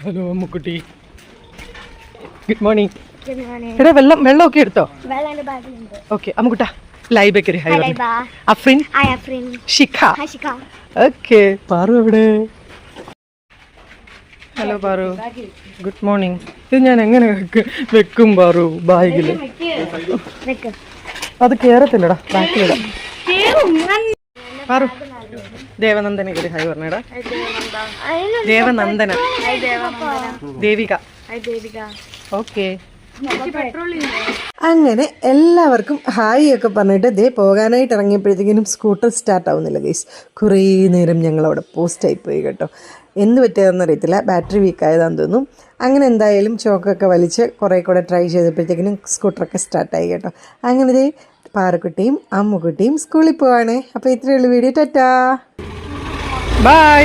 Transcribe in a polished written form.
Hello Ammukutty, good morning. എടാ വെള്ളമൊക്കെ എടുത്തോ? ഓക്കെ അമ്മുക്കുട്ടാ. ലൈ bakery hi. Afrin, Shikha. Okay Paru എവിടെ? Hello Paru, good morning. ഇത് ഞാൻ എങ്ങനെ വെക്കും പാറു ബാഗില്? അത് കേറത്തില്ലടാ, ബാക്കിലിടാം. പാറു ദേവനന്ദന കയറി ഹൈ പറഞ്ഞടാ. ദേവനന്ദന, ദേവിക. ഓക്കെ. അങ്ങനെ എല്ലാവർക്കും ഹായ് ഒക്കെ പറഞ്ഞിട്ട് ദേ പോകാനായിട്ട് ഇറങ്ങിയപ്പോഴത്തേക്കിനും സ്കൂട്ടർ സ്റ്റാർട്ട് ആവുന്നില്ല ഗൈസ്. കുറേ നേരം ഞങ്ങളവിടെ പോസ്റ്റായി പോയി കേട്ടോ. എന്ത് പറ്റിയതെന്ന് അറിയത്തില്ല, ബാറ്ററി വീക്കായതാന്ന് തോന്നുന്നു. അങ്ങനെ എന്തായാലും ചോക്കൊക്കെ വലിച്ച് കുറേ കൂടെ ട്രൈ ചെയ്തപ്പോഴത്തേക്കിനും സ്കൂട്ടറൊക്കെ സ്റ്റാർട്ടായി കേട്ടോ. അങ്ങനെ ദേ പാറക്കുട്ടിയും അമ്മുക്കുട്ടിയും സ്കൂളിൽ പോവാണേ. അപ്പോൾ ഇത്രയേ ഉള്ളൂ വീഡിയോ. ടാറ്റാ, ബൈ.